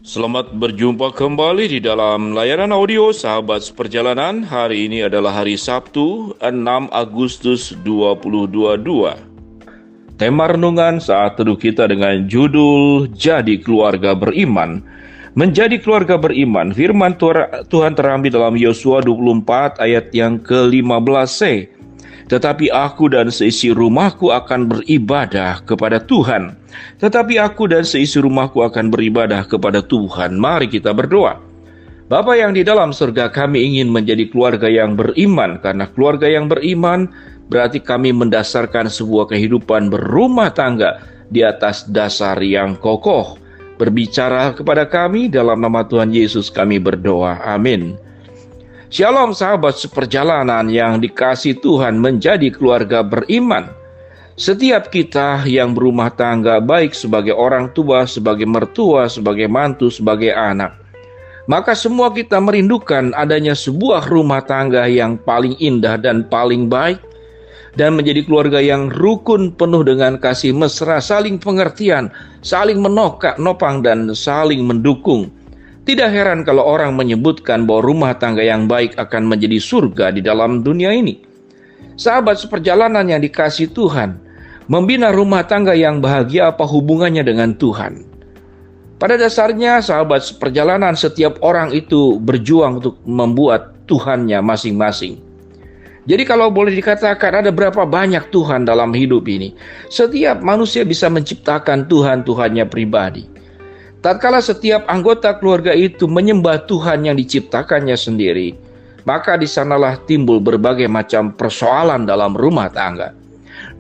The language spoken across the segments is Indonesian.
Selamat berjumpa kembali di dalam layanan audio Sahabat Seperjalanan. Hari ini adalah hari Sabtu, 6 Agustus 2022. Tema renungan saat teduh kita dengan judul Jadi Keluarga Beriman. Menjadi keluarga beriman, firman Tuhan terambil dalam Yosua 24 ayat yang ke-15c. Tetapi aku dan seisi rumahku akan beribadah kepada Tuhan. Tetapi aku dan seisi rumahku akan beribadah kepada Tuhan. Mari kita berdoa. Bapa yang di dalam surga, kami ingin menjadi keluarga yang beriman. Karena keluarga yang beriman berarti kami mendasarkan sebuah kehidupan berumah tangga di atas dasar yang kokoh. Berbicara kepada kami dalam nama Tuhan Yesus kami berdoa. Amin. Shalom sahabat seperjalanan yang dikasihi Tuhan, menjadi keluarga beriman. Setiap kita yang berumah tangga, baik sebagai orang tua, sebagai mertua, sebagai mantu, sebagai anak, maka semua kita merindukan adanya sebuah rumah tangga yang paling indah dan paling baik, dan menjadi keluarga yang rukun, penuh dengan kasih mesra, saling pengertian, saling menopang dan saling mendukung. Tidak heran kalau orang menyebutkan bahwa rumah tangga yang baik akan menjadi surga di dalam dunia ini. Sahabat seperjalanan yang dikasihi Tuhan, membina rumah tangga yang bahagia apa hubungannya dengan Tuhan? Pada dasarnya sahabat seperjalanan, setiap orang itu berjuang untuk membuat Tuhannya masing-masing. Jadi kalau boleh dikatakan ada berapa banyak Tuhan dalam hidup ini? Setiap manusia bisa menciptakan Tuhan-Tuhannya pribadi. Tatkala setiap anggota keluarga itu menyembah Tuhan yang diciptakannya sendiri, maka di sanalah timbul berbagai macam persoalan dalam rumah tangga.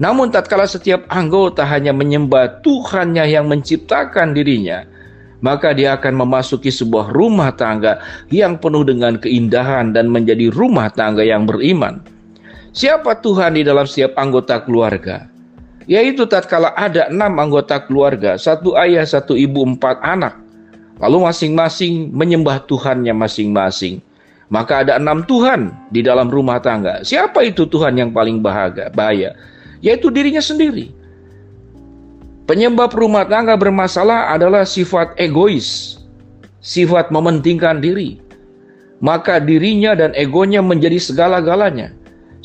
Namun tatkala setiap anggota hanya menyembah Tuhannya yang menciptakan dirinya, maka dia akan memasuki sebuah rumah tangga yang penuh dengan keindahan dan menjadi rumah tangga yang beriman. Siapa Tuhan di dalam setiap anggota keluarga? Yaitu tatkala ada 6 anggota keluarga, 1 ayah, 1 ibu, 4 anak. Lalu masing-masing menyembah Tuhannya masing-masing. Maka ada 6 Tuhan di dalam rumah tangga. Siapa itu Tuhan yang paling bahaya? Yaitu dirinya sendiri. Penyebab rumah tangga bermasalah adalah sifat egois, sifat mementingkan diri. Maka dirinya dan egonya menjadi segala-galanya.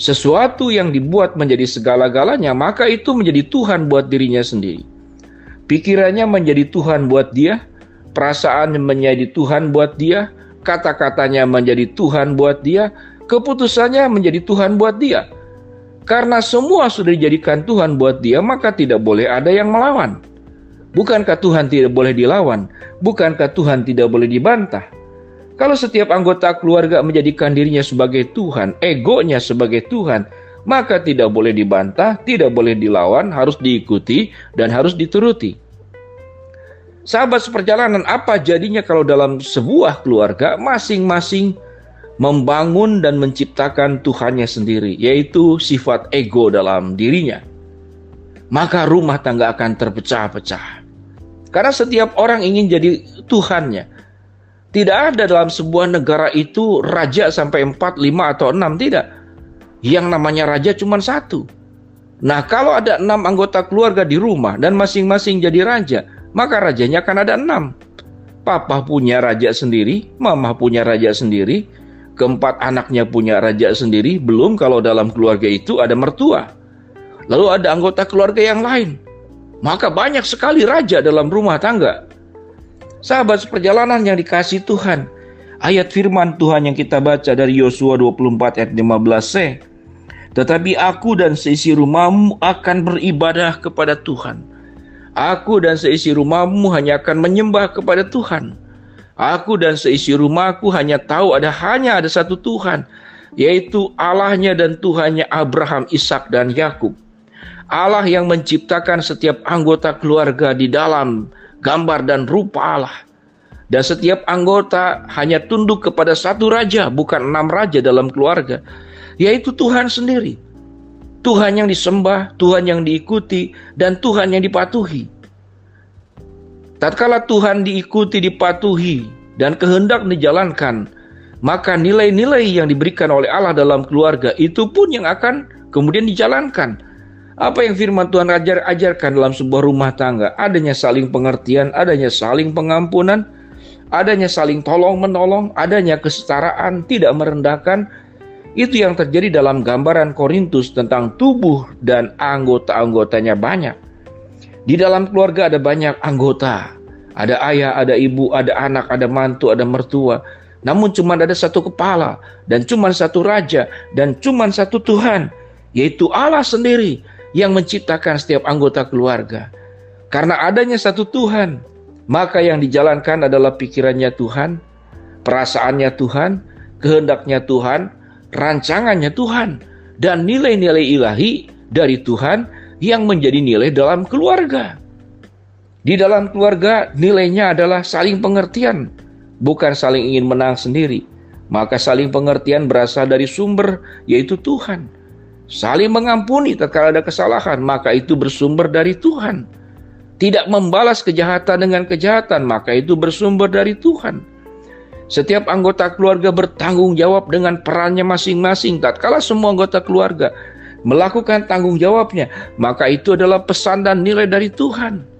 Sesuatu yang dibuat menjadi segala-galanya, maka itu menjadi Tuhan buat dirinya sendiri. Pikirannya menjadi Tuhan buat dia, perasaan menjadi Tuhan buat dia, kata-katanya menjadi Tuhan buat dia, keputusannya menjadi Tuhan buat dia. Karena semua sudah dijadikan Tuhan buat dia, maka tidak boleh ada yang melawan. Bukankah Tuhan tidak boleh dilawan? Bukankah Tuhan tidak boleh dibantah? Kalau setiap anggota keluarga menjadikan dirinya sebagai Tuhan, egonya sebagai Tuhan, maka tidak boleh dibantah, tidak boleh dilawan, harus diikuti dan harus dituruti. Sahabat seperjalanan, apa jadinya kalau dalam sebuah keluarga masing-masing membangun dan menciptakan Tuhannya sendiri, yaitu sifat ego dalam dirinya? Maka rumah tangga akan terpecah-pecah. Karena setiap orang ingin jadi Tuhannya. Tidak ada dalam sebuah negara itu raja sampai 4, 5 atau 6, tidak. Yang namanya raja cuma 1. Nah, kalau ada 6 anggota keluarga di rumah dan masing-masing jadi raja, maka rajanya akan ada 6. Papa punya raja sendiri, mama punya raja sendiri, keempat anaknya punya raja sendiri, belum kalau dalam keluarga itu ada mertua. Lalu ada anggota keluarga yang lain. Maka banyak sekali raja dalam rumah tangga. Sahabat seperjalanan yang dikasihi Tuhan, ayat firman Tuhan yang kita baca dari Yosua 24 ayat 15c. Tetapi aku dan seisi rumahmu akan beribadah kepada Tuhan. Aku dan seisi rumahmu hanya akan menyembah kepada Tuhan. Aku dan seisi rumahku hanya tahu hanya ada satu Tuhan, yaitu Allahnya dan Tuhannya Abraham, Ishak dan Yakub. Allah yang menciptakan setiap anggota keluarga di dalam gambar dan rupa Allah. Dan setiap anggota hanya tunduk kepada satu raja, bukan 6 raja dalam keluarga, yaitu Tuhan sendiri. Tuhan yang disembah, Tuhan yang diikuti, dan Tuhan yang dipatuhi. Tatkala Tuhan diikuti, dipatuhi, dan kehendak dijalankan, maka nilai-nilai yang diberikan oleh Allah dalam keluarga itu pun yang akan kemudian dijalankan. Apa yang firman Tuhan ajarkan dalam sebuah rumah tangga? Adanya saling pengertian, adanya saling pengampunan, adanya saling tolong-menolong, adanya kesetaraan, tidak merendahkan. Itu yang terjadi dalam gambaran Korintus tentang tubuh dan anggota-anggotanya banyak. Di dalam keluarga ada banyak anggota. Ada ayah, ada ibu, ada anak, ada mantu, ada mertua. Namun cuma ada satu kepala, dan cuma satu raja, dan cuma satu Tuhan, yaitu Allah sendiri yang menciptakan setiap anggota keluarga. Karena adanya satu Tuhan, maka yang dijalankan adalah pikirannya Tuhan, perasaannya Tuhan, kehendaknya Tuhan, rancangannya Tuhan, dan nilai-nilai ilahi dari Tuhan yang menjadi nilai dalam keluarga. Di dalam keluarga nilainya adalah saling pengertian, bukan saling ingin menang sendiri. Maka saling pengertian berasal dari sumber, yaitu Tuhan. Saling mengampuni tatkala ada kesalahan, maka itu bersumber dari Tuhan. Tidak membalas kejahatan dengan kejahatan, maka itu bersumber dari Tuhan. Setiap anggota keluarga bertanggung jawab dengan perannya masing-masing. Tatkala semua anggota keluarga melakukan tanggung jawabnya, maka itu adalah pesan dan nilai dari Tuhan.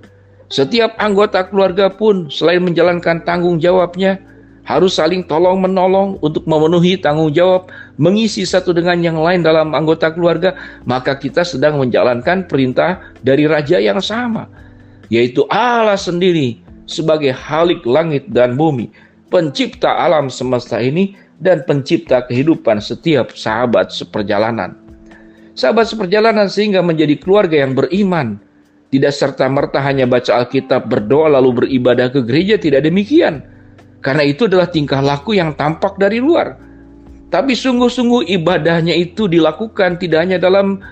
Setiap anggota keluarga pun selain menjalankan tanggung jawabnya, harus saling tolong-menolong untuk memenuhi tanggung jawab, mengisi satu dengan yang lain dalam anggota keluarga, maka kita sedang menjalankan perintah dari Raja yang sama, yaitu Allah sendiri sebagai Khalik langit dan bumi, pencipta alam semesta ini dan pencipta kehidupan setiap sahabat seperjalanan. Sahabat seperjalanan sehingga menjadi keluarga yang beriman. Tidak serta-merta hanya baca Alkitab, berdoa lalu beribadah ke gereja, tidak demikian. Karena itu adalah tingkah laku yang tampak dari luar. Tapi sungguh-sungguh ibadahnya itu dilakukan tidak hanya dalam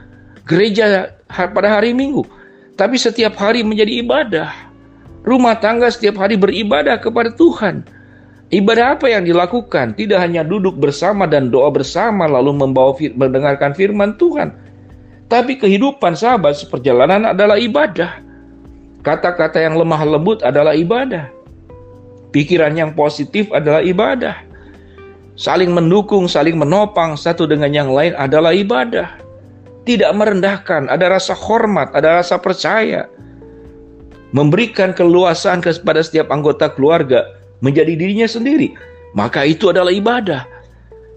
gereja pada hari Minggu, tapi setiap hari menjadi ibadah. Rumah tangga setiap hari beribadah kepada Tuhan. Ibadah apa yang dilakukan? Tidak hanya duduk bersama dan doa bersama lalu mendengarkan firman Tuhan. Tapi kehidupan sahabat seperjalanan adalah ibadah. Kata-kata yang lemah lembut adalah ibadah. Pikiran yang positif adalah ibadah. Saling mendukung, saling menopang satu dengan yang lain adalah ibadah. Tidak merendahkan, ada rasa hormat, ada rasa percaya. Memberikan keluasan kepada setiap anggota keluarga menjadi dirinya sendiri, maka itu adalah ibadah.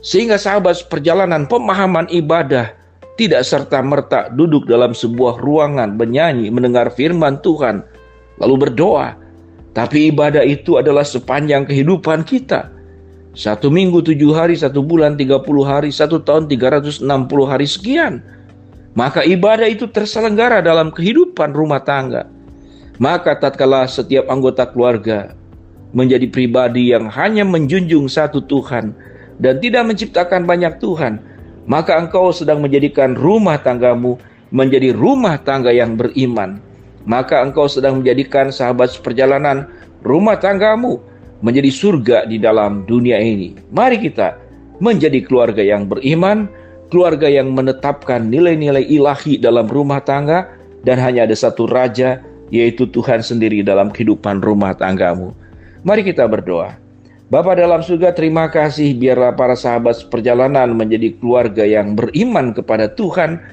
Sehingga sahabat perjalanan pemahaman ibadah tidak serta-merta duduk dalam sebuah ruangan menyanyi, mendengar firman Tuhan, lalu berdoa. Tapi ibadah itu adalah sepanjang kehidupan kita. 1 minggu 7 hari, 1 bulan 30 hari, 1 tahun 360 hari sekian. Maka ibadah itu terselenggara dalam kehidupan rumah tangga. Maka tatkala setiap anggota keluarga menjadi pribadi yang hanya menjunjung satu Tuhan dan tidak menciptakan banyak Tuhan, maka engkau sedang menjadikan rumah tanggamu menjadi rumah tangga yang beriman. Maka engkau sedang menjadikan sahabat seperjalanan rumah tanggamu menjadi surga di dalam dunia ini. Mari kita menjadi keluarga yang beriman, keluarga yang menetapkan nilai-nilai ilahi dalam rumah tangga, dan hanya ada satu Raja, yaitu Tuhan sendiri dalam kehidupan rumah tanggamu. Mari kita berdoa. Bapa dalam surga, terima kasih biarlah para sahabat seperjalanan menjadi keluarga yang beriman kepada Tuhan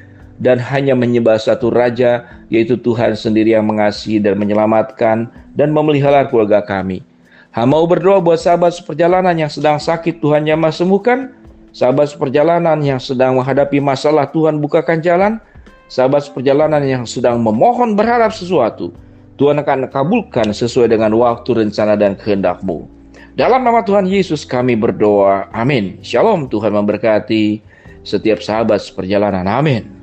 dan hanya menyembah satu Raja, yaitu Tuhan sendiri yang mengasihi dan menyelamatkan dan memelihara keluarga kami. Mau berdoa buat sahabat seperjalanan yang sedang sakit, Tuhan jamah sembuhkan. Sahabat seperjalanan yang sedang menghadapi masalah, Tuhan bukakan jalan. Sahabat seperjalanan yang sedang memohon berharap sesuatu, Tuhan akan kabulkan sesuai dengan waktu, rencana, dan kehendak-Mu. Dalam nama Tuhan Yesus kami berdoa. Amin. Shalom, Tuhan memberkati setiap sahabat seperjalanan. Amin.